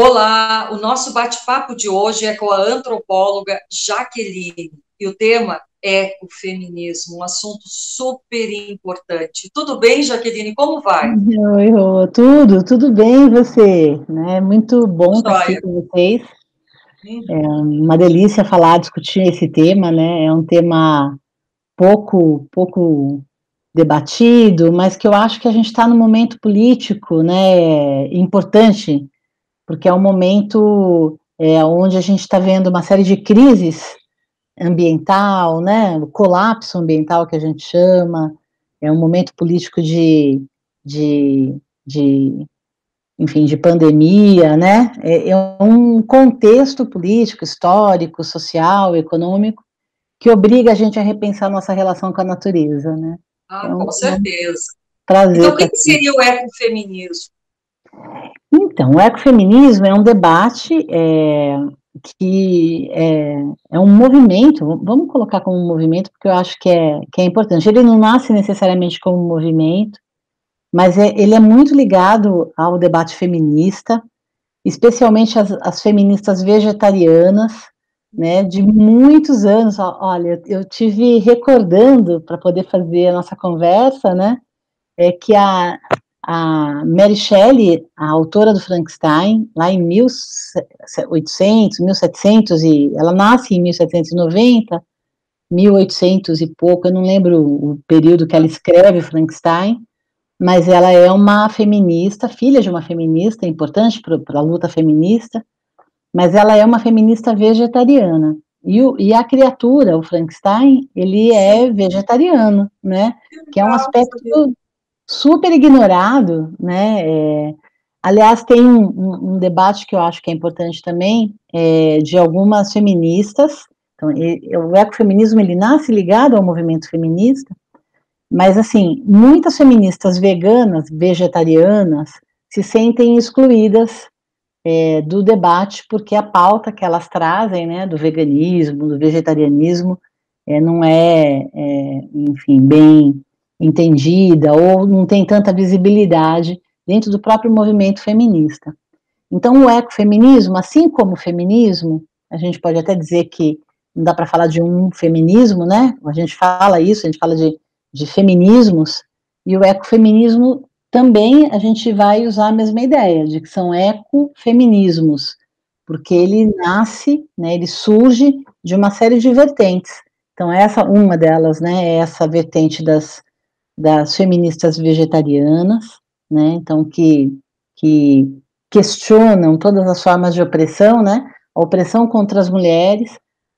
Olá, o nosso bate-papo de hoje é com a antropóloga Jaqueline e o tema é o feminismo, um assunto super importante. Tudo bem, Jaqueline? Como vai? Oi, Rô, tudo bem e você? Né? Muito bom estar aqui Joia. com vocês. É Uhum. uma delícia falar, discutir esse tema, né? É um tema pouco debatido, mas que eu acho que a gente está num momento político, né? Importante, porque é um momento onde a gente está vendo uma série de crises ambiental, né? O colapso ambiental que a gente chama. É um momento político de, de enfim, de pandemia, né? É um contexto político, histórico, social, econômico, que obriga a gente a repensar nossa relação com a natureza, né? Ah, Então, com é um certeza. Então, prazer o estar que aqui. seria o ecofeminismo? Então, o ecofeminismo é um debate que é um movimento, vamos colocar como um movimento, porque eu acho que é importante. Ele não nasce necessariamente como um movimento, mas ele é muito ligado ao debate feminista, especialmente as feministas vegetarianas, né, de muitos anos. Olha, eu tive recordando, para poder fazer a nossa conversa, né, que a Mary Shelley, a autora do Frankenstein, lá em 1800, 1700, e ela nasce em 1790, 1800 e pouco, eu não lembro o período que ela escreve Frankenstein, mas ela é uma feminista, filha de uma feminista, importante para a luta feminista, mas ela é uma feminista vegetariana. E a criatura, o Frankenstein, ele Sim, é vegetariano, né? que Que é um legal aspecto saber. super ignorado, né? Aliás, tem um debate que eu acho que é importante também, de algumas feministas. Então, o ecofeminismo, ele nasce ligado ao movimento feminista, mas, assim, muitas feministas veganas, vegetarianas, se sentem excluídas do debate, porque a pauta que elas trazem, né, do veganismo, do vegetarianismo, não enfim, bem entendida, ou não tem tanta visibilidade dentro do próprio movimento feminista. Então, o ecofeminismo, assim como o feminismo, a gente pode até dizer que não dá para falar de um feminismo, né? A gente fala isso, a gente fala de feminismos, e o ecofeminismo também a gente vai usar a mesma ideia, de que são ecofeminismos, porque ele nasce, né, ele surge de uma série de vertentes. Então, essa, uma delas, né, é essa vertente das feministas vegetarianas, né, então que questionam todas as formas de opressão, né, a opressão contra as mulheres,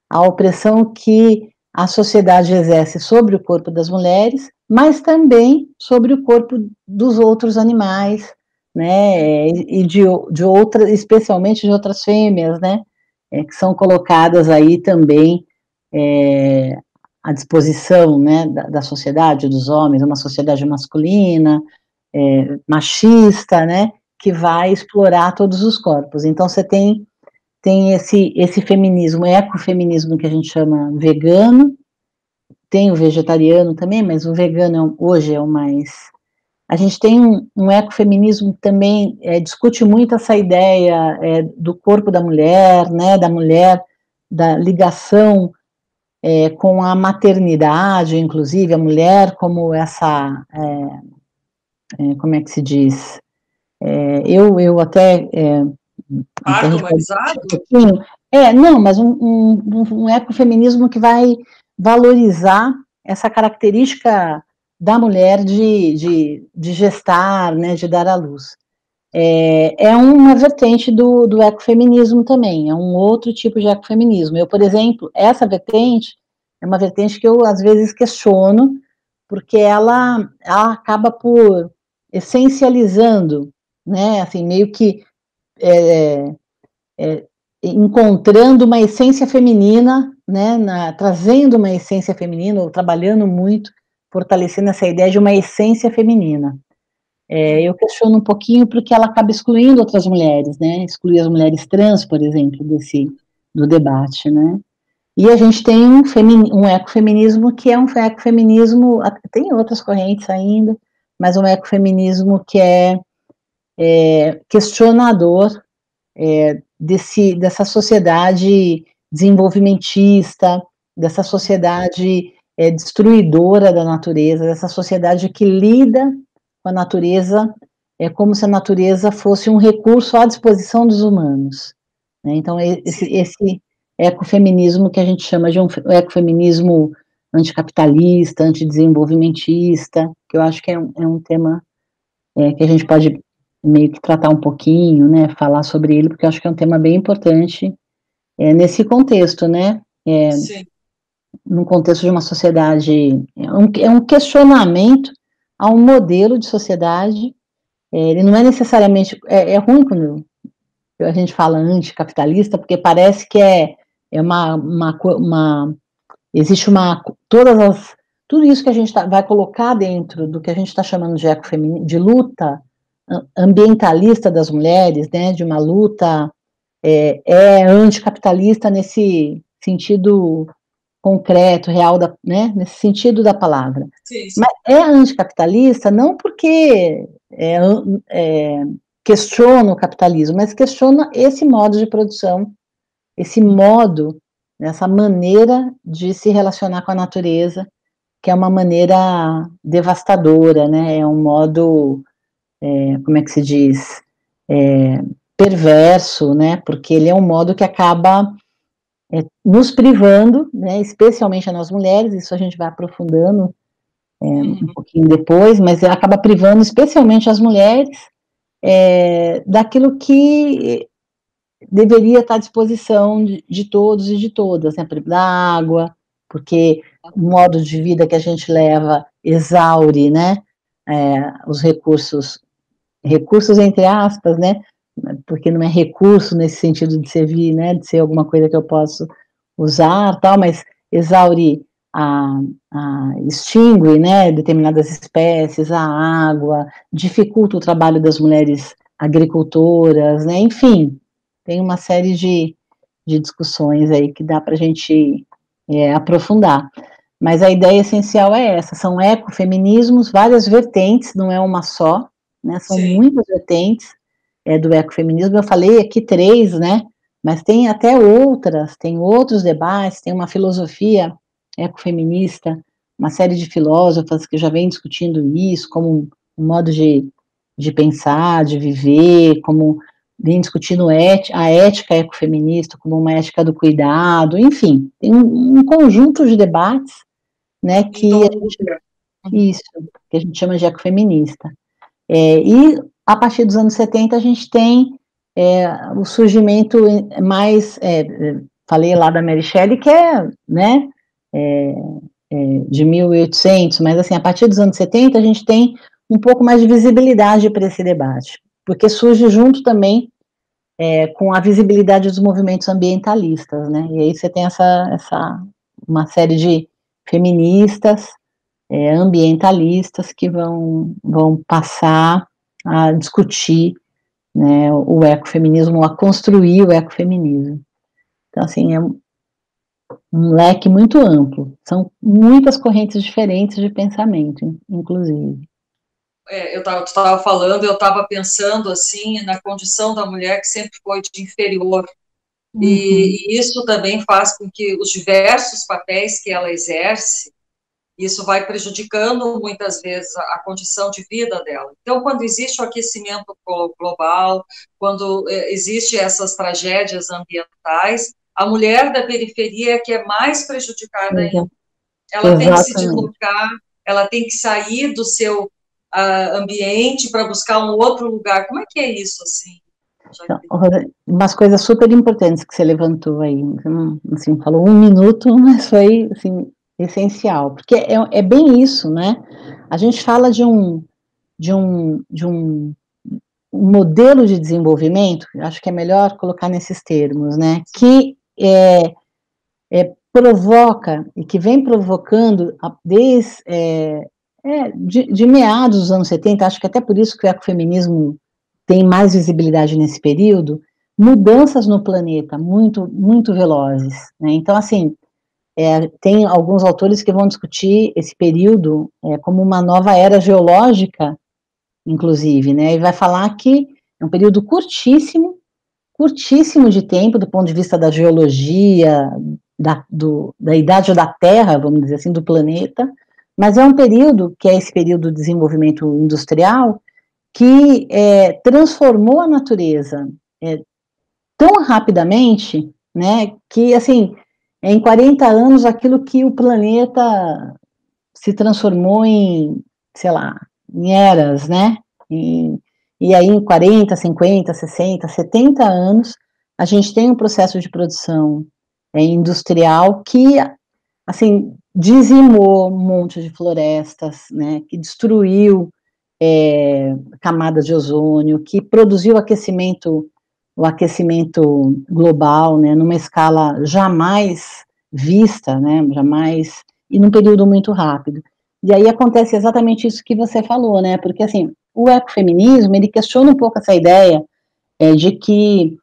a opressão que a sociedade exerce sobre o corpo das mulheres, mas também sobre o corpo dos outros animais, né, e de outras, especialmente de outras fêmeas, né, que são colocadas aí também é, à disposição, né, da sociedade, dos homens, uma sociedade masculina, machista, né, que vai explorar todos os corpos. Então, você tem esse feminismo, ecofeminismo que a gente chama vegano, tem o vegetariano também, mas o vegano hoje é o mais... A gente tem um ecofeminismo que também discute muito essa ideia do corpo da mulher, né, da ligação com a maternidade, inclusive a mulher como essa, como é que se diz? Eu até, até a Parto gente pode discutir um humanizado? pouquinho, não, mas um ecofeminismo que vai valorizar essa característica da mulher de gestar, né, de dar à luz. É uma vertente do ecofeminismo também, é um outro tipo de ecofeminismo. Eu, por exemplo, essa vertente é uma vertente que eu, às vezes, questiono, porque ela acaba por essencializando, né, assim, meio que é, é, encontrando uma essência feminina, né, trazendo uma essência feminina, ou trabalhando muito, fortalecendo essa ideia de uma essência feminina. Eu questiono um pouquinho porque ela acaba excluindo outras mulheres, né, exclui as mulheres trans, por exemplo, do debate, né. E a gente tem um ecofeminismo que é um ecofeminismo, tem outras correntes ainda, mas um ecofeminismo que é questionador dessa sociedade desenvolvimentista, dessa sociedade destruidora da natureza, dessa sociedade que lida com a natureza como se a natureza fosse um recurso à disposição dos humanos, né? Então, esse ecofeminismo que a gente chama de um ecofeminismo anticapitalista, antidesenvolvimentista, que eu acho que é um tema que a gente pode meio que tratar um pouquinho, né, falar sobre ele, porque eu acho que é um tema bem importante nesse contexto, né, num contexto de uma sociedade, é um questionamento a um modelo de sociedade. Ele não é necessariamente, é ruim quando a gente fala anticapitalista, porque parece que existe tudo isso que a gente vai colocar dentro do que a gente está chamando de ecofeminismo, de luta ambientalista das mulheres, né, de uma luta anticapitalista nesse sentido concreto, real, né, nesse sentido da palavra. Sim. Mas é anticapitalista não porque questiona o capitalismo, mas questiona esse modo de produção, esse modo, essa maneira de se relacionar com a natureza, que é uma maneira devastadora, né, é um modo, como é que se diz, perverso, né, porque ele é um modo que acaba nos privando, né, especialmente a nós mulheres, isso a gente vai aprofundando um pouquinho depois, mas acaba privando especialmente as mulheres daquilo que deveria estar à disposição de todos e de todas, né, da água, porque o modo de vida que a gente leva exaure, né, os recursos entre aspas, né, porque não é recurso nesse sentido de servir, né, de ser alguma coisa que eu posso usar, tal, mas exaure, extingue, né, determinadas espécies, a água, dificulta o trabalho das mulheres agricultoras, né, enfim, tem uma série de discussões aí que dá para a gente aprofundar. Mas a ideia essencial é essa, são ecofeminismos, várias vertentes, não é uma só, né, são muitas vertentes do ecofeminismo, eu falei aqui 3, né, mas tem até outras, tem outros debates, tem uma filosofia ecofeminista, uma série de filósofas que já vem discutindo isso como um modo de pensar, de viver, como vem discutindo a ética ecofeminista como uma ética do cuidado, enfim, tem um conjunto de debates, né, que a gente chama de ecofeminista. E a partir dos anos 70 a gente tem o surgimento mais, falei lá da Mary Shelley, que né, de 1800, mas assim, a partir dos anos 70 a gente tem um pouco mais de visibilidade para esse debate, porque surge junto também com a visibilidade dos movimentos ambientalistas, né, e aí você tem uma série de feministas, ambientalistas que vão passar a discutir, né, o ecofeminismo, a construir o ecofeminismo. Então, assim, é um leque muito amplo, são muitas correntes diferentes de pensamento, inclusive. Eu estava falando, eu estava pensando, assim, na condição da mulher que sempre foi de inferior, e isso também faz com que os diversos papéis que ela exerce, isso vai prejudicando muitas vezes a condição de vida dela. Então, quando existe o aquecimento global, quando existe essas tragédias ambientais, a mulher da periferia é que é mais prejudicada ainda. Ela tem que se deslocar, ela tem que sair do seu ambiente para buscar um outro lugar. Como é que é isso, assim? Umas coisas super importantes que você levantou aí, assim, falou 1 minuto, mas foi, assim, essencial, porque é bem isso, né? A gente fala de um modelo de desenvolvimento, acho que é melhor colocar nesses termos, né? Que provoca e que vem provocando desde de meados dos anos 70, acho que até por isso que o ecofeminismo tem mais visibilidade nesse período, mudanças no planeta muito, muito velozes, né? Então, assim, tem alguns autores que vão discutir esse período como uma nova era geológica, inclusive, né? E vai falar que é um período curtíssimo, curtíssimo de tempo, do ponto de vista da geologia, da idade da Terra, vamos dizer assim, do planeta, mas é um período, que é esse período de desenvolvimento industrial, que transformou a natureza tão rapidamente, né, que, assim, em 40 anos, aquilo que o planeta se transformou em, sei lá, em eras, né, e aí em 40, 50, 60, 70 anos, a gente tem um processo de produção industrial que, assim, dizimou um monte de florestas, né, que destruiu camada de ozônio, que produziu o aquecimento global, né, numa escala jamais vista, né, jamais, e num período muito rápido. E aí acontece exatamente isso que você falou, né, porque, assim, o ecofeminismo, ele questiona um pouco essa ideia de que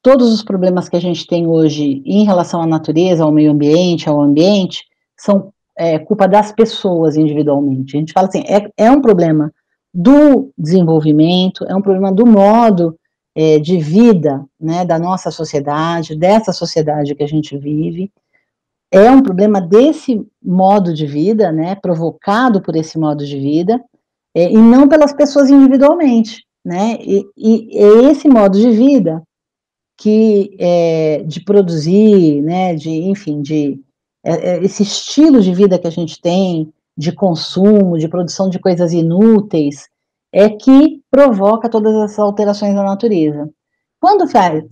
todos os problemas que a gente tem hoje em relação à natureza, ao meio ambiente, ao ambiente, são culpa das pessoas individualmente. A gente fala assim, é um problema do desenvolvimento, é um problema do modo de vida, né, da nossa sociedade, dessa sociedade que a gente vive, é um problema desse modo de vida, né, provocado por esse modo de vida, e não pelas pessoas individualmente, né, e é esse modo de vida que de produzir, né, enfim, esse estilo de vida que a gente tem, de consumo, de produção de coisas inúteis, é que provoca todas essas alterações na natureza. Quando faz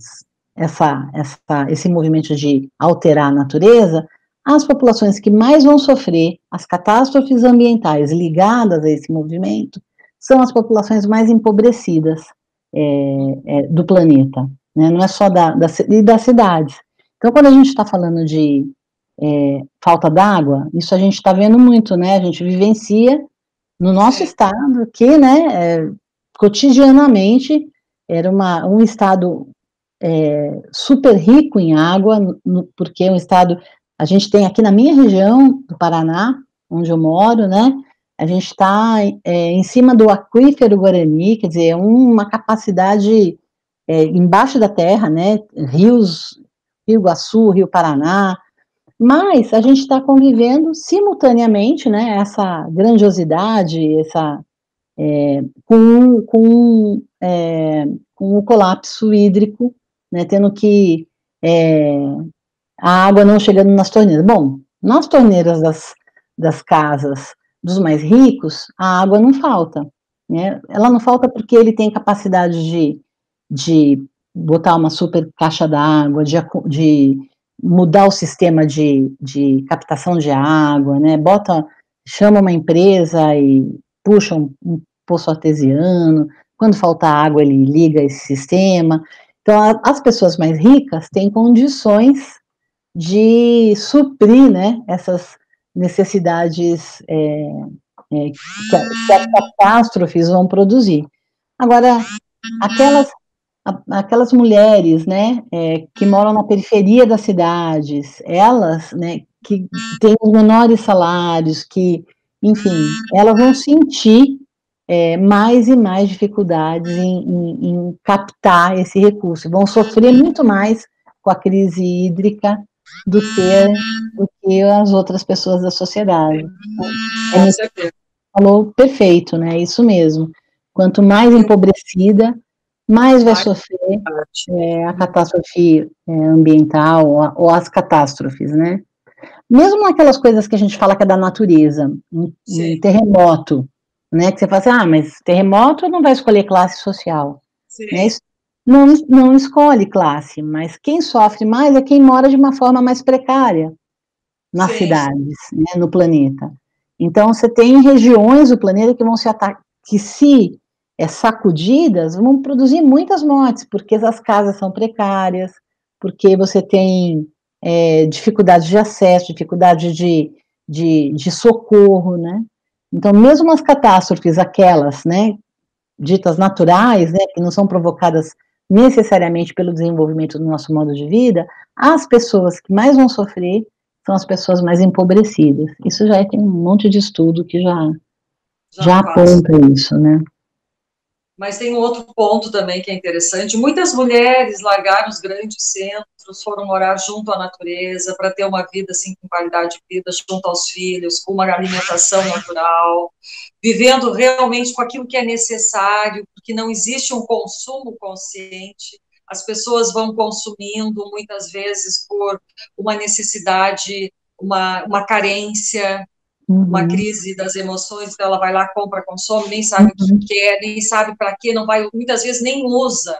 esse movimento de alterar a natureza, as populações que mais vão sofrer as catástrofes ambientais ligadas a esse movimento são as populações mais empobrecidas do planeta, né? Não é só das cidades. Então, quando a gente está falando de falta d'água, isso a gente está vendo muito, né? A gente vivencia no nosso estado, que, né, cotidianamente era um estado super rico em água, porque é um estado, a gente tem aqui na minha região do Paraná, onde eu moro, né, a gente está em cima do aquífero Guarani, quer dizer, uma capacidade embaixo da terra, né, rios, Rio Iguaçu, Rio Paraná, mas a gente está convivendo simultaneamente, né, essa grandiosidade, com o colapso hídrico, né, tendo que a água não chegando nas torneiras. Bom, nas torneiras das casas dos mais ricos, a água não falta, né? Ela não falta porque ele tem capacidade de botar uma super caixa d'água, de mudar o sistema de captação de água, né? Chama uma empresa e puxa um poço artesiano, quando falta água ele liga esse sistema. Então, as pessoas mais ricas têm condições de suprir, né, essas necessidades que as catástrofes vão produzir. Agora, aquelas mulheres, né, que moram na periferia das cidades, elas, né, que têm os menores salários, que, enfim, elas vão sentir mais e mais dificuldades em captar esse recurso, vão sofrer muito mais com a crise hídrica do que as outras pessoas da sociedade. Com certeza. Falou perfeito, né? Isso mesmo. Quanto mais empobrecida, mais vai sofrer a catástrofe ambiental ou as catástrofes, né? Mesmo naquelas coisas que a gente fala que é da natureza, um terremoto, né? Que você fala assim, mas terremoto não vai escolher classe social. Né? Isso não escolhe classe, mas quem sofre mais é quem mora de uma forma mais precária nas cidades, né, no planeta. Então, você tem regiões do planeta que vão que se sacudidas, vão produzir muitas mortes, porque as casas são precárias, porque você tem dificuldade de acesso, dificuldade de socorro, né? Então, mesmo as catástrofes, aquelas, né, ditas naturais, né, que não são provocadas necessariamente pelo desenvolvimento do nosso modo de vida, as pessoas que mais vão sofrer são as pessoas mais empobrecidas. Isso já tem um monte de estudo que já aponta isso, né? Mas tem um outro ponto também que é interessante. Muitas mulheres largaram os grandes centros, foram morar junto à natureza para ter uma vida assim com qualidade de vida, junto aos filhos, com uma alimentação natural, vivendo realmente com aquilo que é necessário, porque não existe um consumo consciente. As pessoas vão consumindo muitas vezes por uma necessidade, uma carência, uma crise das emoções, então ela vai lá, compra, consome, nem sabe o que quer, nem sabe para quê, não vai, muitas vezes nem usa.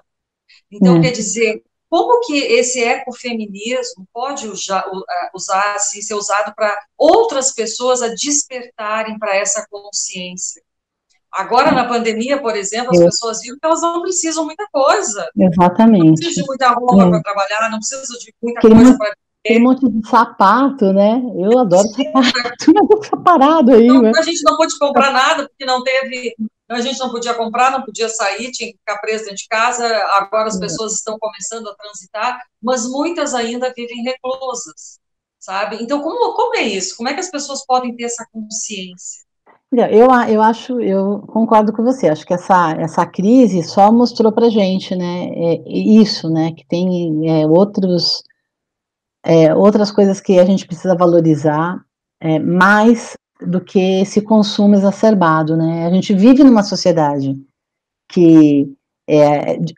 Então, quer dizer, como que esse ecofeminismo pode usar assim, ser usado para outras pessoas a despertarem para essa consciência? Agora, na pandemia, por exemplo, as pessoas viram que elas não precisam de muita coisa. Exatamente. Não precisam de muita roupa para trabalhar, não precisam de muita Aquele coisa para aquele monte de sapato, né? Eu adoro sapato, mas tá parado aí, então, né? a gente não pôde comprar nada, porque não teve, a gente não podia comprar, não podia sair, tinha que ficar preso dentro de casa, agora as pessoas estão começando a transitar, mas muitas ainda vivem reclusas, sabe? Então, como é isso? Como é que as pessoas podem ter essa consciência? Eu concordo com você, acho que essa crise só mostrou pra gente, né, isso, né, que tem outras coisas que a gente precisa valorizar, mais do que esse consumo exacerbado, né, a gente vive numa sociedade que,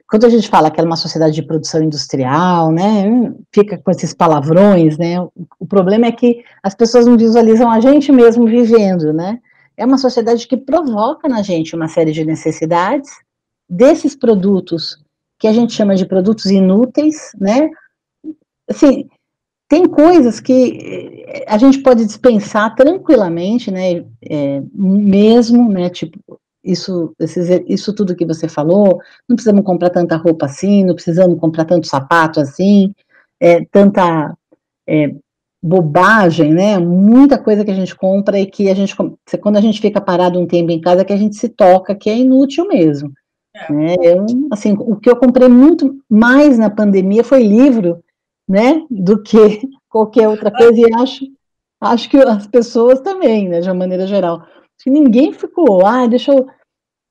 quando a gente fala que é uma sociedade de produção industrial, né, fica com esses palavrões, né, o problema é que as pessoas não visualizam a gente mesmo vivendo, né, é uma sociedade que provoca na gente uma série de necessidades desses produtos que a gente chama de produtos inúteis, né, assim, tem coisas que a gente pode dispensar tranquilamente, né, mesmo, né, tipo, isso tudo que você falou, não precisamos comprar tanta roupa assim, não precisamos comprar tanto sapato assim, tanta bobagem, né, muita coisa que a gente compra e que quando a gente fica parado um tempo em casa, que a gente se toca que é inútil mesmo, né, assim, o que eu comprei muito mais na pandemia foi livro, né, do que qualquer outra coisa, e acho que as pessoas também, né, de uma maneira geral, acho que ninguém ficou,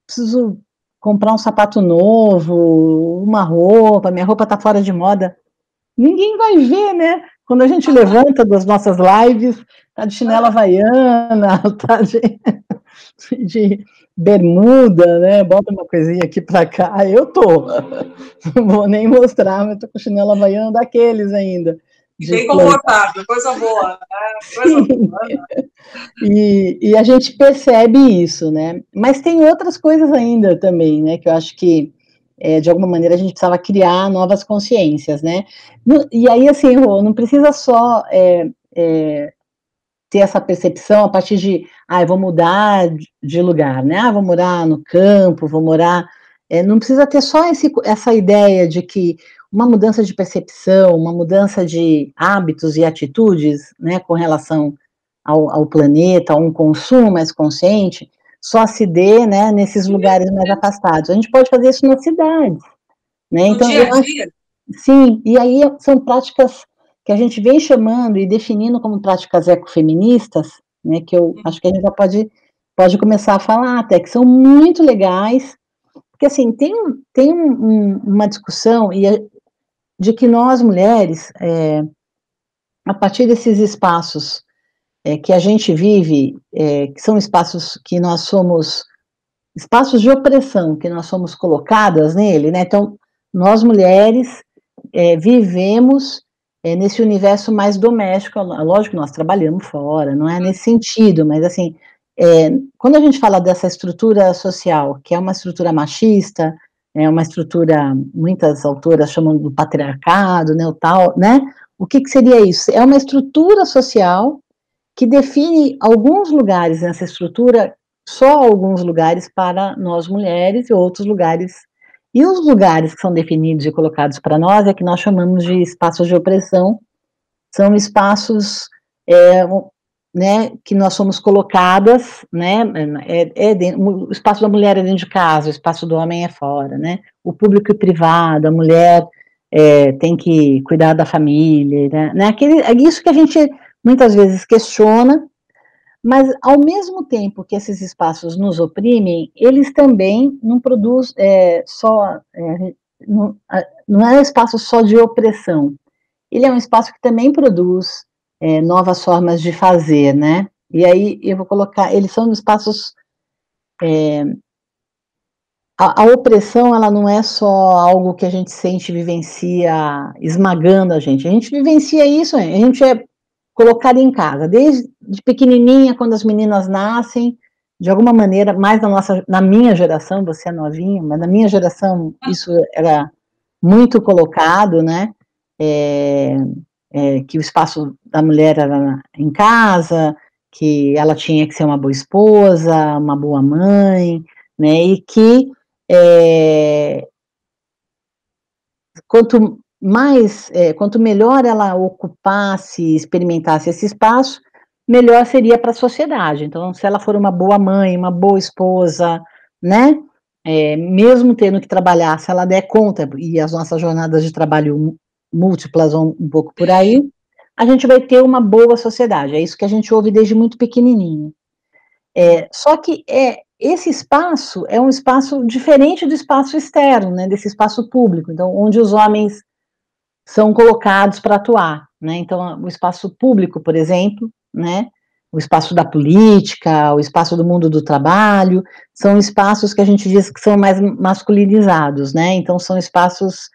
preciso comprar um sapato novo, uma roupa, minha roupa tá fora de moda, ninguém vai ver, né, quando a gente levanta das nossas lives, tá de chinela havaiana, tá de bermuda, né, bota uma coisinha aqui pra cá, eu não vou nem mostrar, mas tô com chinela havaiana daqueles ainda. E bem confortável, coisa boa, né? Coisa boa. E a gente percebe isso, né, mas tem outras coisas ainda também, né, que eu acho que, de alguma maneira, a gente precisava criar novas consciências, né, e aí, assim, Rô, não precisa só ter essa percepção a partir de, eu vou mudar de lugar, né, vou morar no campo, vou morar, não precisa ter só essa ideia de que uma mudança de percepção, uma mudança de hábitos e atitudes, né, com relação ao planeta, a um consumo mais consciente, só se dê, né, nesses lugares mais afastados. A gente pode fazer isso nas cidades, né, então, dia a dia. Sim, e aí são práticas que a gente vem chamando e definindo como práticas ecofeministas, né, que eu acho que a gente já pode começar a falar até, que são muito legais, porque, assim, tem uma discussão de que nós, mulheres, a partir desses espaços que a gente vive, que são espaços que nós somos, espaços de opressão, que nós somos colocadas nele, né, então, nós, mulheres, vivemos nesse universo mais doméstico, lógico que nós trabalhamos fora, não é nesse sentido, mas assim, quando a gente fala dessa estrutura social, que é uma estrutura machista, é uma estrutura, muitas autoras chamam do patriarcado, né, o tal, né, o que seria isso? É uma estrutura social que define alguns lugares nessa estrutura, só alguns lugares para nós mulheres e outros lugares. E os lugares que são definidos e colocados para nós é que nós chamamos de espaços de opressão, são espaços, né, que nós somos colocadas, né, o espaço da mulher é dentro de casa, o espaço do homem é fora, né, o público e privado, a mulher tem que cuidar da família, né, é isso que a gente muitas vezes questiona, Mas, ao mesmo tempo que esses espaços nos oprimem, eles também não produzem não é um espaço só de opressão. Ele é um espaço que também produz novas formas de fazer, né? E aí eu vou colocar, eles são espaços... A opressão, ela não é só algo que a gente sente, vivencia, esmagando a gente vivencia isso, a gente é colocado em casa, desde pequenininha, quando as meninas nascem, de alguma maneira, mais na minha geração, você é novinha, mas na minha geração isso era muito colocado, né, que o espaço da mulher era em casa, que ela tinha que ser uma boa esposa, uma boa mãe, né, e que quanto melhor ela ocupasse, experimentasse esse espaço, melhor seria para a sociedade. Então, se ela for uma boa mãe, uma boa esposa, né, mesmo tendo que trabalhar, se ela der conta, e as nossas jornadas de trabalho múltiplas vão um pouco por aí, a gente vai ter uma boa sociedade. É isso que a gente ouve desde muito pequenininho. Só que esse espaço é um espaço diferente do espaço externo, né, desse espaço público, então, onde os homens são colocados para atuar, né, então, o espaço público, por exemplo, né, o espaço da política, o espaço do mundo do trabalho, são espaços que a gente diz que são mais masculinizados, né, então, são espaços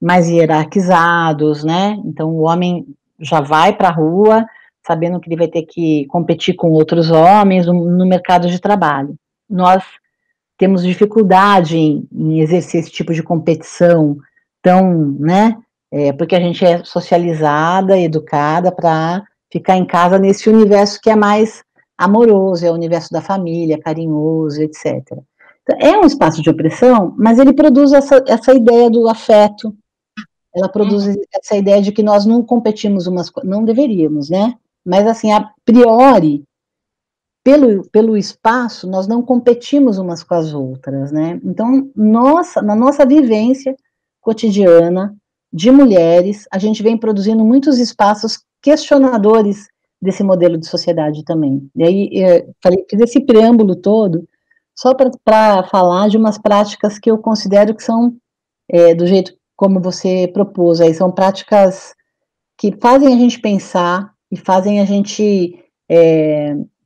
mais hierarquizados, né, então, o homem já vai para a rua sabendo que ele vai ter que competir com outros homens no mercado de trabalho. Nós temos dificuldade em exercer esse tipo de competição né, porque a gente é socializada, educada para ficar em casa nesse universo que é mais amoroso, é o universo da família, carinhoso, etc. Então, é um espaço de opressão, mas ele produz essa ideia do afeto, ela produz essa ideia de que nós não competimos não deveríamos, né, mas assim, a priori, pelo espaço, nós não competimos umas com as outras, né? Então, na nossa vivência cotidiana de mulheres, a gente vem produzindo muitos espaços questionadores desse modelo de sociedade também. E aí, fiz esse preâmbulo todo só para falar de umas práticas que eu considero que são do jeito como você propôs, aí são práticas que fazem a gente pensar e fazem a gente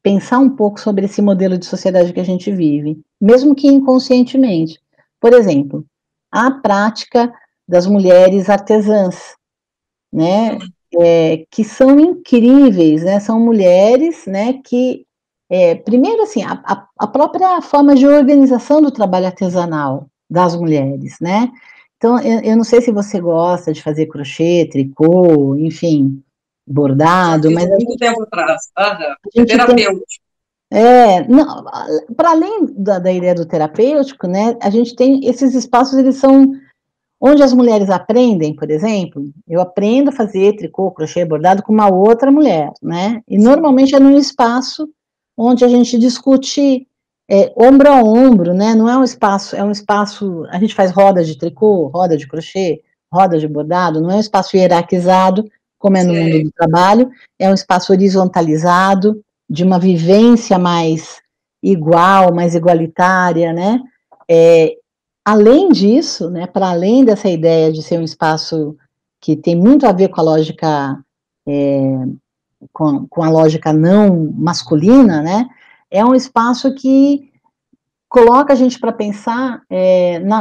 pensar um pouco sobre esse modelo de sociedade que a gente vive, mesmo que inconscientemente. Por exemplo, a prática das mulheres artesãs, né, que são incríveis, né, são mulheres, né, que, primeiro, assim, a própria forma de organização do trabalho artesanal das mulheres, né, então, eu não sei se você gosta de fazer crochê, tricô, enfim, bordado, mas... muito tempo atrás, é terapêutico. Para além da ideia do terapêutico, né, a gente tem esses espaços, eles são onde as mulheres aprendem, por exemplo, eu aprendo a fazer tricô, crochê, bordado com uma outra mulher, né, e normalmente é num espaço onde a gente discute ombro a ombro, né, não é um espaço, a gente faz roda de tricô, roda de crochê, roda de bordado, não é um espaço hierarquizado, como é no mundo do trabalho, é um espaço horizontalizado, de uma vivência mais igual, mais igualitária, né, além disso, né, para além dessa ideia de ser um espaço que tem muito a ver com a lógica, com a lógica não masculina, né, é um espaço que coloca a gente para pensar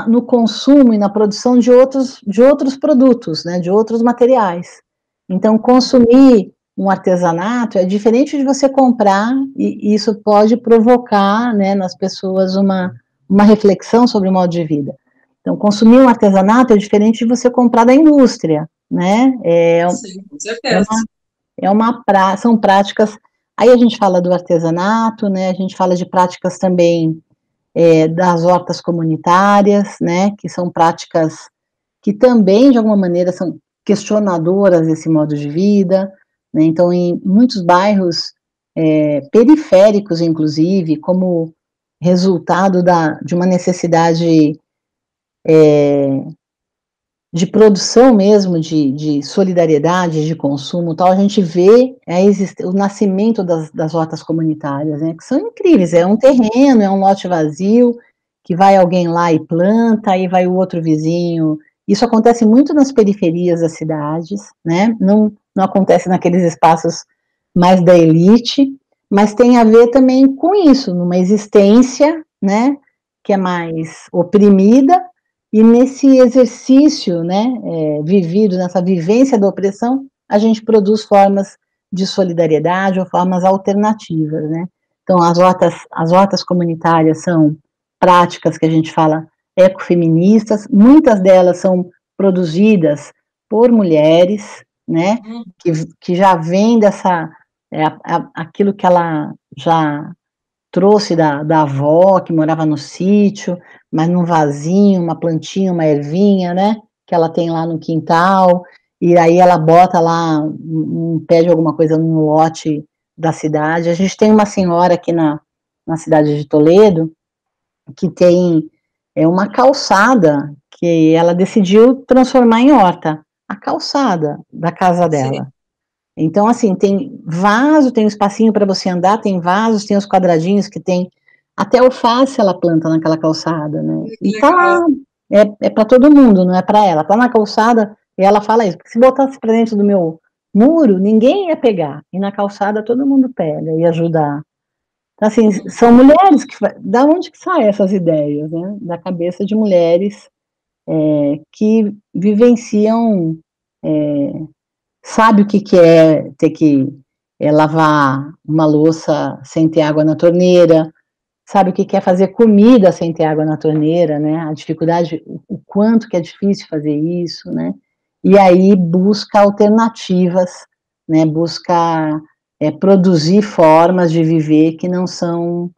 no consumo e na produção de outros produtos, né, de outros materiais. Então, consumir um artesanato é diferente de você comprar, e isso pode provocar, né, nas pessoas uma reflexão sobre o modo de vida. Então, consumir um artesanato é diferente de você comprar da indústria, né? Sim, com certeza. São práticas. Aí a gente fala do artesanato, né? A gente fala de práticas também das hortas comunitárias, né? Que são práticas que também, de alguma maneira, são questionadoras desse modo de vida, né? Então, em muitos bairros periféricos, inclusive, como resultado de uma necessidade de produção mesmo, de solidariedade, de consumo, tal, a gente vê o nascimento das hortas comunitárias, né, que são incríveis, é um terreno, é um lote vazio, que vai alguém lá e planta, aí vai o outro vizinho. Isso acontece muito nas periferias das cidades, né, não acontece naqueles espaços mais da elite, mas tem a ver também com isso, numa existência, né, que é mais oprimida, e nesse exercício, né, vivido, nessa vivência da opressão, a gente produz formas de solidariedade ou formas alternativas, né. Então, as hortas comunitárias são práticas que a gente fala ecofeministas, muitas delas são produzidas por mulheres, né, que já vem dessa, aquilo que ela já trouxe da avó, que morava no sítio, mas num vasinho, uma plantinha, uma ervinha, né, que ela tem lá no quintal, e aí ela bota lá um pé de alguma coisa no lote da cidade. A gente tem uma senhora aqui na cidade de Toledo, que tem uma calçada que ela decidiu transformar em horta, a calçada da casa dela. Sim. Então, assim, tem vaso, tem um espacinho para você andar, tem vasos, tem os quadradinhos que tem, até alface ela planta naquela calçada, né? E tá lá, é para todo mundo, não é para ela. Tá na calçada, e ela fala isso, porque se botasse para dentro do meu muro, ninguém ia pegar, e na calçada todo mundo pega e ajuda. Então, assim, são mulheres da onde que saem essas ideias, né? Da cabeça de mulheres que vivenciam, sabe o que é ter que lavar uma louça sem ter água na torneira, sabe o que é fazer comida sem ter água na torneira, né? A dificuldade, o quanto que é difícil fazer isso, né? E aí busca alternativas, né? Busca produzir formas de viver que não são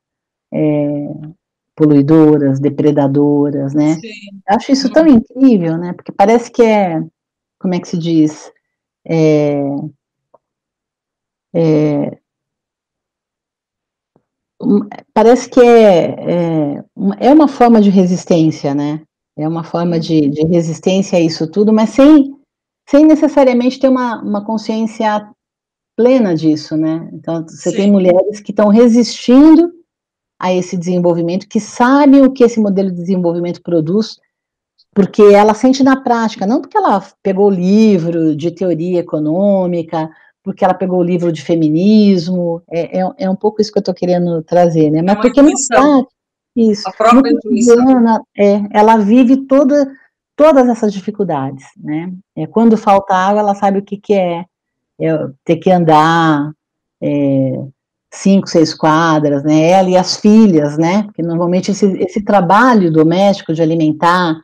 poluidoras, depredadoras, né? Sim. Eu acho isso tão incrível, né? Porque parece que como é que se diz? Parece que é uma forma de resistência, né? É uma forma de resistência a isso tudo, mas sem necessariamente ter uma consciência plena disso, né? Então, você tem mulheres que estão resistindo a esse desenvolvimento, que sabem o que esse modelo de desenvolvimento produz, porque ela sente na prática, não porque ela pegou o livro de teoria econômica, porque ela pegou o livro de feminismo, é um pouco isso que eu estou querendo trazer, né? Mas porque na prática, isso, a própria intuição. Ela vive todas essas dificuldades, né? Quando falta água, ela sabe o que é ter que andar 5, 6 quadras, né? Ela e as filhas, né? Porque normalmente esse trabalho doméstico de alimentar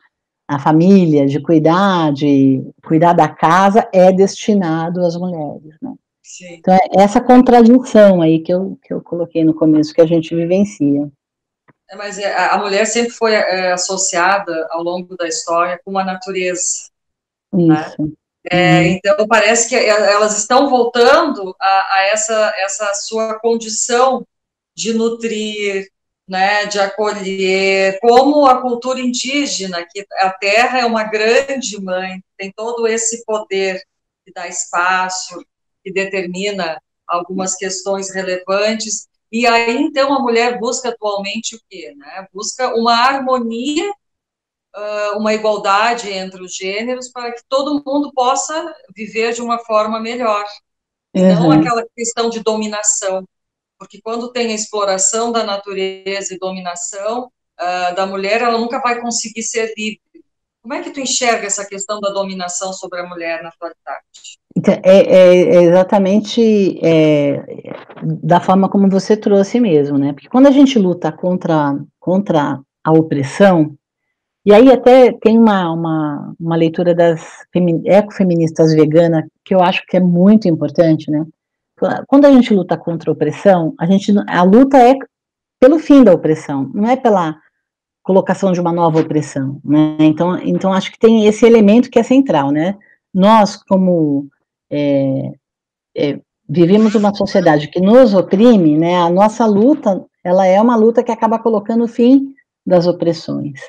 a família, de cuidar da casa, é destinado às mulheres, né? Sim. Então, é essa contradição aí que eu coloquei no começo, que a gente vivencia. Mas a mulher sempre foi associada, ao longo da história, com a natureza. Isso. Né? Então, parece que elas estão voltando a essa sua condição de nutrir, né, de acolher, como a cultura indígena, que a terra é uma grande mãe, tem todo esse poder que dá espaço, que determina algumas questões relevantes, e aí, então, a mulher busca atualmente o quê? Né? Busca uma harmonia, uma igualdade entre os gêneros, para que todo mundo possa viver de uma forma melhor, e não aquela questão de dominação. Porque quando tem a exploração da natureza e dominação da mulher, ela nunca vai conseguir ser livre. Como é que tu enxerga essa questão da dominação sobre a mulher na atualidade? Então, exatamente da forma como você trouxe mesmo, né? Porque quando a gente luta contra a opressão, e aí até tem uma leitura das ecofeministas veganas, que eu acho que é muito importante, né? Quando a gente luta contra a opressão, a luta é pelo fim da opressão, não é pela colocação de uma nova opressão, né? Então acho que tem esse elemento que é central, né? Nós, como vivemos uma sociedade que nos oprime, né? A nossa luta, ela é uma luta que acaba colocando o fim das opressões.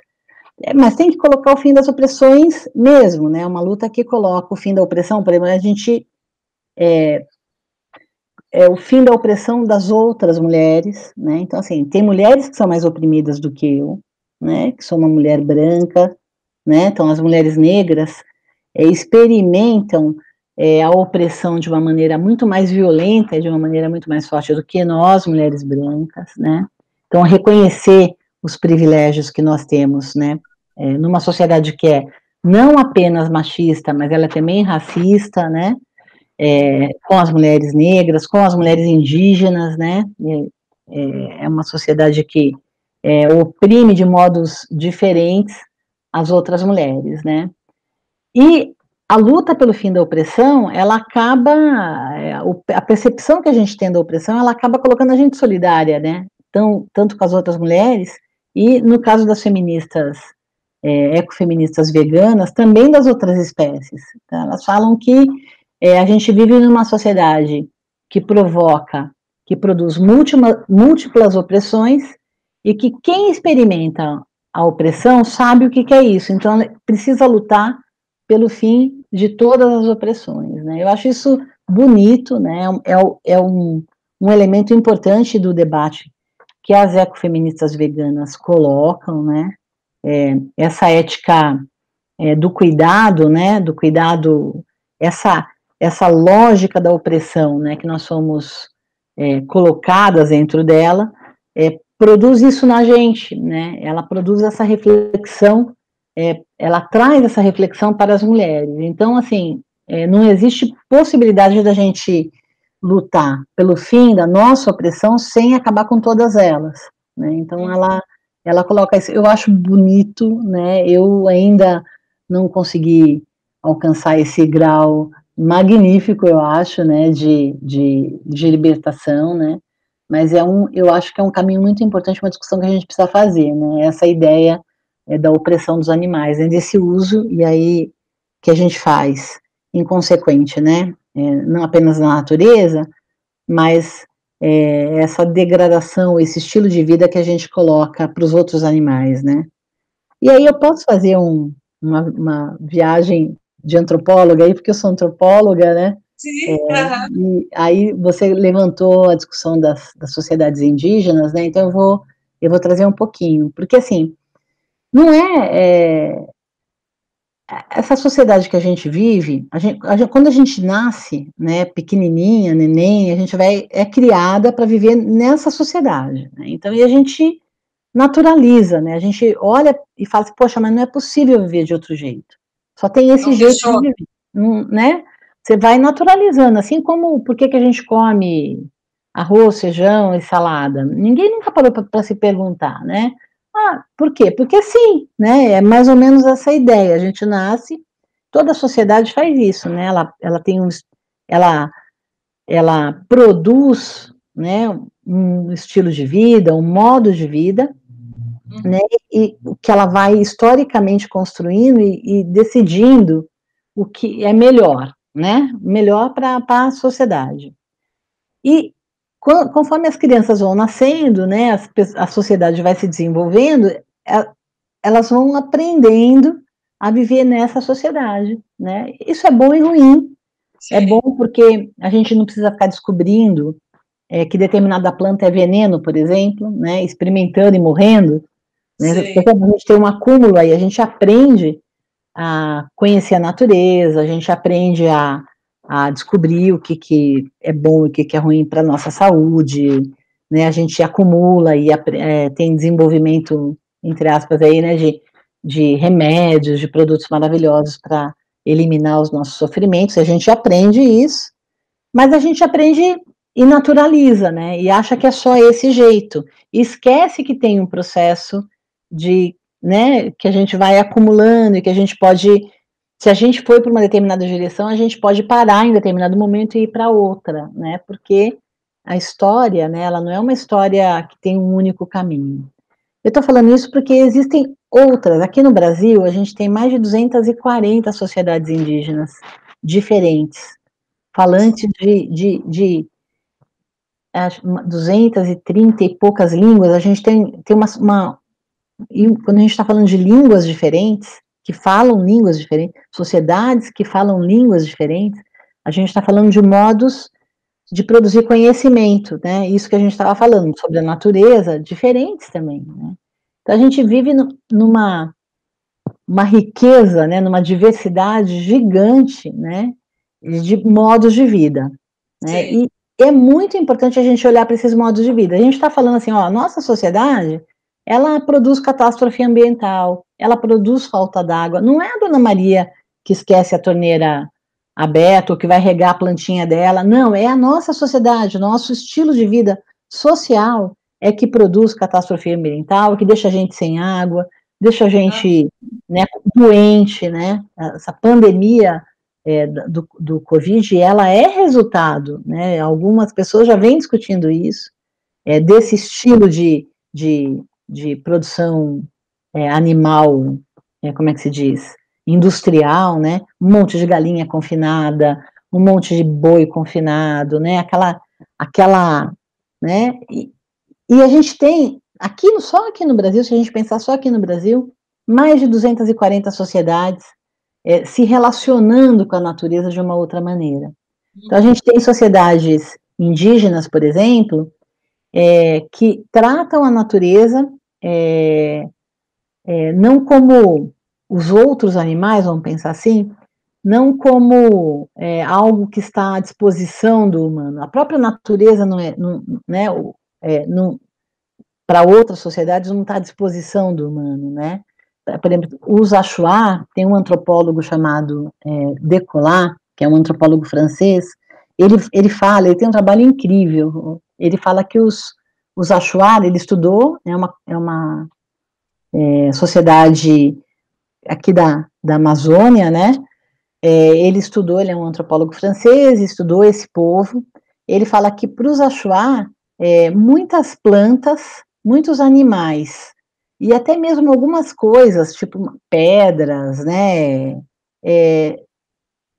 mas tem que colocar o fim das opressões mesmo, né? Uma luta que coloca o fim da opressão, por exemplo, a gente o fim da opressão das outras mulheres, né? Então, assim, tem mulheres que são mais oprimidas do que eu, né? Que sou uma mulher branca, né? Então, as mulheres negras experimentam a opressão de uma maneira muito mais violenta, de uma maneira muito mais forte do que nós, mulheres brancas, né? Então, reconhecer os privilégios que nós temos, né? Numa sociedade que é não apenas machista, mas ela é também racista, né? Com as mulheres negras, com as mulheres indígenas, né? É uma sociedade que oprime de modos diferentes as outras mulheres, né? E a luta pelo fim da opressão, ela acaba, a percepção que a gente tem da opressão, ela acaba colocando a gente solidária, né? Então, tanto com as outras mulheres, e no caso das feministas, ecofeministas veganas, também das outras espécies. Tá? Elas falam que a gente vive numa sociedade que provoca, que produz múltiplas opressões, e que quem experimenta a opressão sabe o que é isso, então precisa lutar pelo fim de todas as opressões, né? Eu acho isso bonito, né? É um elemento importante do debate que as ecofeministas veganas colocam, né? Essa ética do cuidado, né? Do cuidado, essa lógica da opressão, né? Que nós somos colocadas dentro dela, produz isso na gente, né? Ela produz essa reflexão, ela traz essa reflexão para as mulheres. Então, assim, não existe possibilidade da gente lutar pelo fim da nossa opressão sem acabar com todas elas, né? Então, ela coloca isso. Eu acho bonito, né? Eu ainda não consegui alcançar esse grau magnífico, eu acho, né? De libertação, né? Mas eu acho que é um caminho muito importante, uma discussão que a gente precisa fazer, né? Essa ideia da opressão dos animais, né? Desse uso, e aí, que a gente faz inconsequente, né? Não apenas na natureza, mas essa degradação, esse estilo de vida que a gente coloca para os outros animais, né? E aí eu posso fazer uma viagem de antropóloga aí, porque eu sou antropóloga, né? Sim, E aí você levantou a discussão das sociedades indígenas, né? Então eu vou trazer um pouquinho, porque assim, não essa sociedade que a gente vive, quando a gente nasce, né, pequenininha, neném, a gente é criada para viver nessa sociedade, né? Então, e a gente naturaliza, né? A gente olha e fala assim, poxa, mas não é possível viver de outro jeito. Só tem esse não jeito de questiono. viver, né? Você vai naturalizando, assim como por que a gente come arroz, feijão e salada? Ninguém nunca parou para se perguntar, né? Ah, por quê? Porque sim, né? É mais ou menos essa ideia. A gente nasce, toda a sociedade faz isso, né? Ela tem ela, ela produz, né? Um estilo de vida, um modo de vida, né? E o que ela vai historicamente construindo e decidindo o que é melhor, né? Melhor para a sociedade. E conforme as crianças vão nascendo, né, a sociedade vai se desenvolvendo, elas vão aprendendo a viver nessa sociedade, né? Isso é bom e ruim. É bom Sim, porque a gente não precisa ficar descobrindo que determinada planta é veneno, por exemplo, né? Experimentando e morrendo, né? Porque sim. a gente tem um acúmulo aí, a gente aprende a conhecer a natureza, a gente aprende a descobrir o que é bom e o que é ruim para a nossa saúde, né? A gente acumula e tem desenvolvimento, entre aspas, aí, né, de remédios, de produtos maravilhosos para eliminar os nossos sofrimentos, a gente aprende isso, mas a gente aprende e naturaliza, né? E acha que é só esse jeito. E esquece que tem um processo de, né, que a gente vai acumulando e que a gente pode, se a gente for para uma determinada direção, a gente pode parar em determinado momento e ir para outra, né? Porque a história, né, ela não é uma história que tem um único caminho. Eu estou falando isso porque existem outras. Aqui no Brasil, a gente tem mais de 240 sociedades indígenas diferentes, falantes de 230 e poucas línguas. A gente tem e quando a gente está falando de línguas diferentes, que falam línguas diferentes, sociedades que falam línguas diferentes, a gente está falando de modos de produzir conhecimento, né? Isso que a gente estava falando sobre a natureza, diferentes também, né? Então a gente vive numa uma riqueza, né? Numa diversidade gigante, né? De modos de vida, né? Sim. E é muito importante a gente olhar para esses modos de vida. A gente está falando assim, ó, a nossa sociedade, ela produz catástrofe ambiental, ela produz falta d'água. Não é a Dona Maria que esquece a torneira aberta ou que vai regar a plantinha dela. Não, é a nossa sociedade, o nosso estilo de vida social é que produz catástrofe ambiental, que deixa a gente sem água, deixa a gente, né, doente, né? Essa pandemia do Covid, ela é resultado, né? Algumas pessoas já vêm discutindo isso, desse estilo de produção animal, como é que se diz? Industrial, né? Um monte de galinha confinada, um monte de boi confinado, né? Aquela, né? E a gente tem, só aqui no Brasil, se a gente pensar só aqui no Brasil, mais de 240 sociedades se relacionando com a natureza de uma outra maneira. Então, a gente tem sociedades indígenas, por exemplo, que tratam a natureza não como os outros animais, vamos pensar assim, não como algo que está à disposição do humano. A própria natureza não é, não, né, não, para outras sociedades não está à disposição do humano, né? Por exemplo, os Achuar, tem um antropólogo chamado Descola, que é um antropólogo francês, ele fala, ele tem um trabalho incrível, ele fala que os Achuar, ele estudou, é uma sociedade aqui da Amazônia, né? Ele estudou, ele é um antropólogo francês, estudou esse povo, ele fala que para os Achuar, muitas plantas, muitos animais, e até mesmo algumas coisas, tipo pedras, né,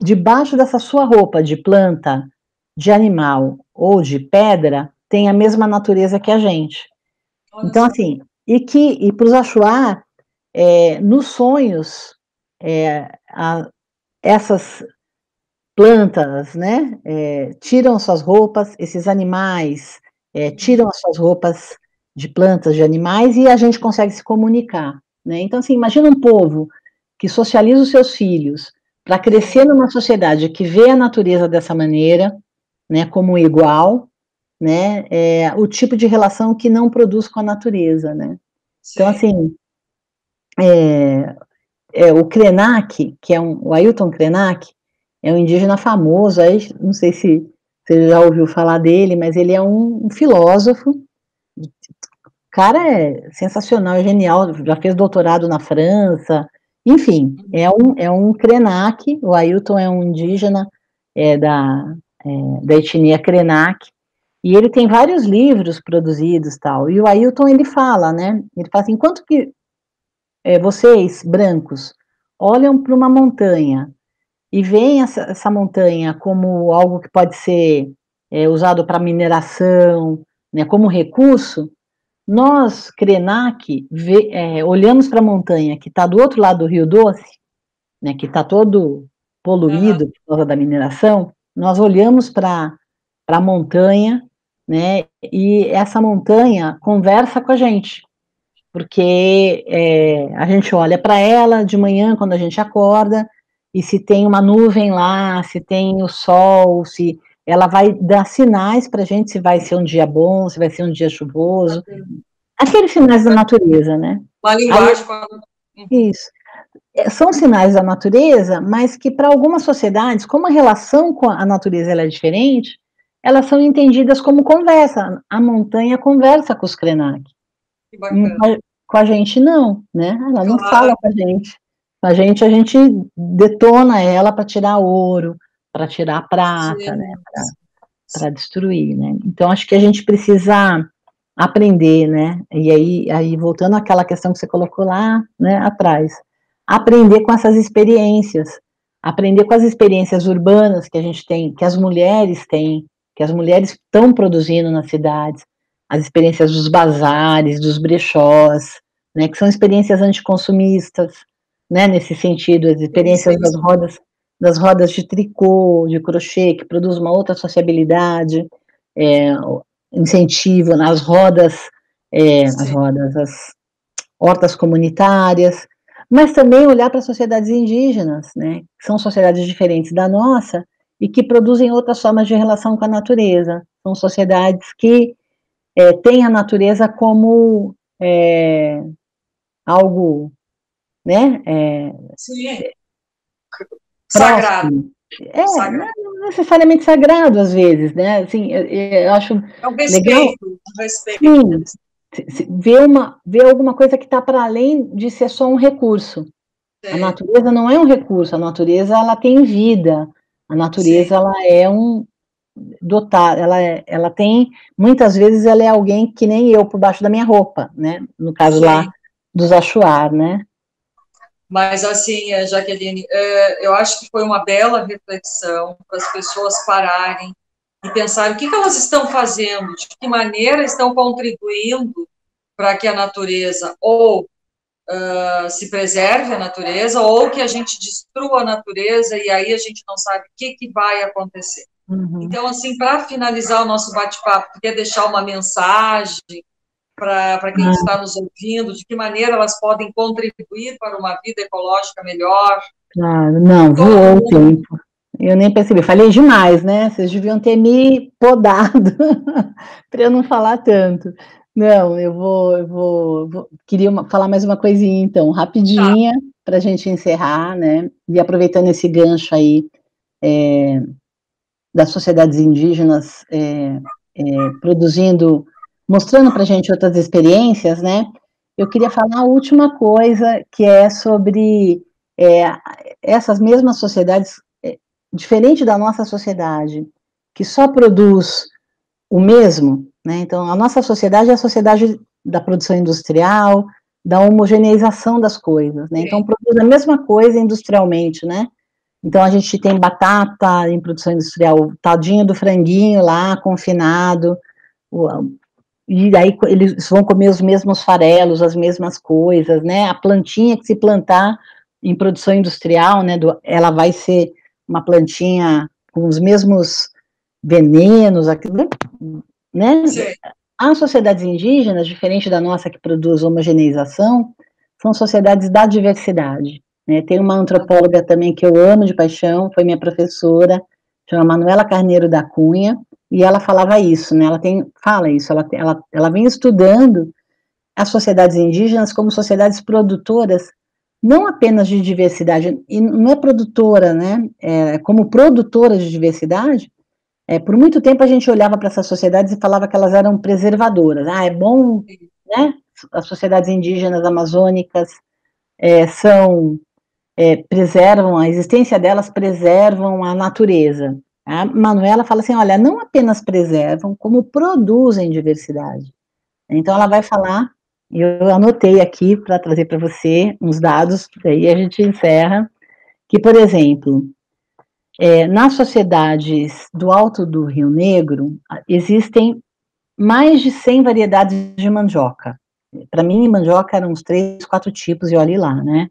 debaixo dessa sua roupa de planta, de animal ou de pedra, tem a mesma natureza que a gente. Olha Então, só. assim, e para os Achuar, nos sonhos, essas plantas, né, tiram suas roupas, esses animais tiram as suas roupas de plantas, de animais, e a gente consegue se comunicar, né? Então, assim, imagina um povo que socializa os seus filhos para crescer numa sociedade que vê a natureza dessa maneira, né, como igual, né, o tipo de relação que não produz com a natureza, né? Então, Sim. assim, o Krenak, que é o Ailton Krenak, é um indígena famoso, aí, não sei se você já ouviu falar dele, mas ele é um filósofo, o cara é sensacional, é genial, já fez doutorado na França, enfim, é um Krenak, o Ailton é um indígena da etnia Krenak, e ele tem vários livros produzidos tal, e o Ailton ele fala, né, ele fala assim, enquanto que vocês, brancos, olham para uma montanha e veem essa montanha como algo que pode ser usado para mineração, né, como recurso, nós, Krenak, olhamos para a montanha que está do outro lado do Rio Doce, né, que está todo poluído por causa da mineração, nós olhamos para a montanha, né, e essa montanha conversa com a gente, porque a gente olha para ela de manhã quando a gente acorda, e se tem uma nuvem lá, se tem o sol, se ela vai dar sinais para a gente se vai ser um dia bom, se vai ser um dia chuvoso, aqueles sinais da natureza, né? Uma Aí, linguagem. isso. São sinais da natureza, mas que para algumas sociedades, como a relação com a natureza ela é diferente, elas são entendidas como conversa. A montanha conversa com os Krenak. Que bacana. Com a gente não, né? Ela não Claro. fala com a gente. A gente detona ela para tirar ouro, para tirar prata, né? Para destruir, né? Então acho que a gente precisa aprender, né? E aí voltando àquela questão que você colocou lá, né, atrás, aprender com essas experiências, aprender com as experiências urbanas que a gente tem, que as mulheres têm, que as mulheres estão produzindo nas cidades, as experiências dos bazares, dos brechós, né, que são experiências anticonsumistas, né, nesse sentido, as experiências das rodas de tricô, de crochê, que produz uma outra sociabilidade, incentivo nas rodas, as hortas comunitárias, mas também olhar para as sociedades indígenas, né, que são sociedades diferentes da nossa e que produzem outras formas de relação com a natureza. São sociedades que têm a natureza como algo, né, sagrado. próximo. Não necessariamente sagrado, às vezes, né, assim, eu acho é um legal, respeito. Sim, ver alguma coisa que está para além de ser só um recurso. A natureza não é um recurso, a natureza, ela tem vida, a natureza, ela é ela tem, muitas vezes, ela é alguém que nem eu, por baixo da minha roupa, né, no caso lá dos Achuar, né. Mas, assim, Jaqueline, eu acho que foi uma bela reflexão para as pessoas pararem e pensarem o que elas estão fazendo, de que maneira estão contribuindo para que a natureza ou se preserve a natureza, ou que a gente destrua a natureza e aí a gente não sabe o que vai acontecer. Uhum. Então, assim, para finalizar o nosso bate-papo, quer deixar uma mensagem para quem está nos ouvindo, de que maneira elas podem contribuir para uma vida ecológica melhor? Claro, não, voou o tempo. Eu nem percebi, falei demais, né? Vocês deviam ter me podado para eu não falar tanto. Não, queria falar mais uma coisinha, então, rapidinha, para a gente encerrar, né? E aproveitando esse gancho aí das sociedades indígenas produzindo, mostrando para a gente outras experiências, né? Eu queria falar a última coisa, que é sobre essas mesmas sociedades, diferente da nossa sociedade, que só produz o mesmo, né? Então, a nossa sociedade é a sociedade da produção industrial, da homogeneização das coisas, né? Então, produz a mesma coisa industrialmente, né? Então, a gente tem batata em produção industrial, o tadinho do franguinho lá, confinado, e daí eles vão comer os mesmos farelos, as mesmas coisas, né? A plantinha que se plantar em produção industrial, né? Ela vai ser uma plantinha com os mesmos venenos, né? As sociedades indígenas, diferente da nossa que produz homogeneização, são sociedades da diversidade. Né? Tem uma antropóloga também que eu amo de paixão, foi minha professora, chama Manuela Carneiro da Cunha, e ela falava isso, né? Ela vem estudando as sociedades indígenas como sociedades produtoras, não apenas de diversidade, e não é produtora, né? Como produtora de diversidade. Por muito tempo a gente olhava para essas sociedades e falava que elas eram preservadoras. É bom, né? As sociedades indígenas amazônicas preservam, a existência delas preservam a natureza. A Manuela fala assim, olha, não apenas preservam, como produzem diversidade. Então ela vai falar, eu anotei aqui para trazer para você uns dados, daí a gente encerra, que, por exemplo, nas sociedades do Alto do Rio Negro, existem mais de 100 variedades de mandioca. Para mim, mandioca eram uns 3, 4 tipos, e olhe lá, né?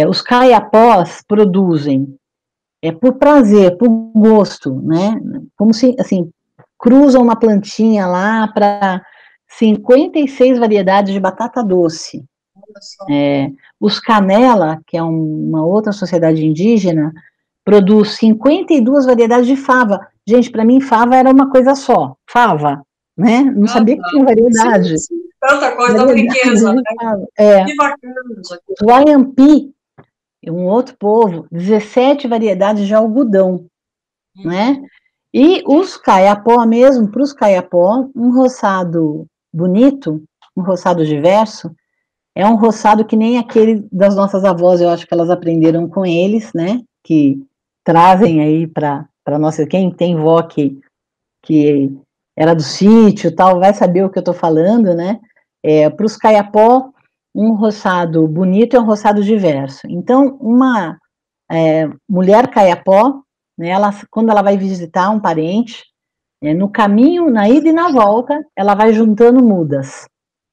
Os caiapós produzem por prazer, por gosto, né? Como se, assim, cruzam uma plantinha lá para 56 variedades de batata doce. Os Canela, que é uma outra sociedade indígena, produz 52 variedades de fava. Gente, para mim, fava era uma coisa só, fava, né? Não sabia que tinha variedade. Sim, tanta coisa, tanta riqueza, né? Que bacana. Os Wayampi, um outro povo, 17 variedades de algodão, né? E os caiapó mesmo, para os caiapó, um roçado bonito, um roçado diverso, é um roçado que nem aquele das nossas avós, eu acho que elas aprenderam com eles, né? Que trazem aí para nossa, quem tem vó que era do sítio tal, vai saber o que eu estou falando, né? Para os caiapó, um roçado bonito é um roçado diverso. Então, uma mulher caiapó, né, quando ela vai visitar um parente, no caminho, na ida e na volta, ela vai juntando mudas,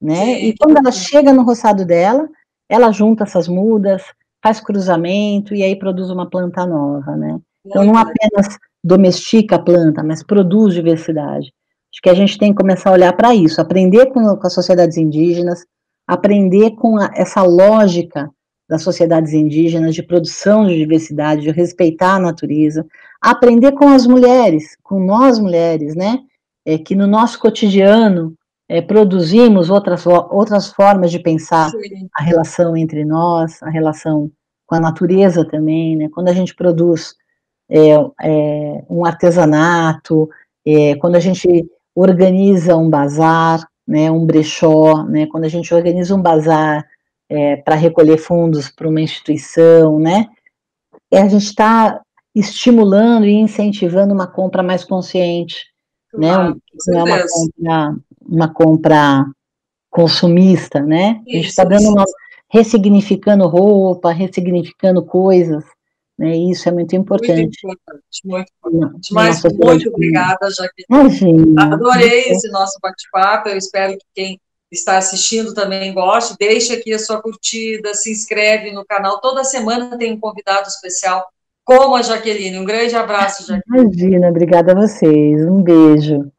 né? Sim, E quando ela chega no roçado dela, ela junta essas mudas, faz cruzamento e aí produz uma planta nova, né? Então não apenas domestica a planta, mas produz diversidade. Acho que a gente tem que começar a olhar para isso, aprender com as sociedades indígenas, aprender com essa lógica das sociedades indígenas de produção de diversidade, de respeitar a natureza, aprender com as mulheres, com nós mulheres, né? Que no nosso cotidiano produzimos outras formas de pensar sim. a relação entre nós, a relação com a natureza também, né? Quando a gente produz um artesanato, quando a gente organiza um bazar, né, um brechó, né, quando a gente organiza um bazar para recolher fundos para uma instituição, né, a gente está estimulando e incentivando uma compra mais consciente, né, Claro, com não é certeza. uma compra consumista, né, a gente está Isso. ressignificando roupa, ressignificando coisas, né, e isso é muito Muito importante importante, muito importante. numa Mas sociedade muito como obrigada, Jaqueline. imagina, Adorei esse nosso bate-papo. Eu espero que quem está assistindo também goste. Deixe aqui a sua curtida, se inscreve no canal. Toda semana tem um convidado especial, como a Jaqueline. Um grande abraço, Jaqueline. imagina, obrigada a vocês, um beijo.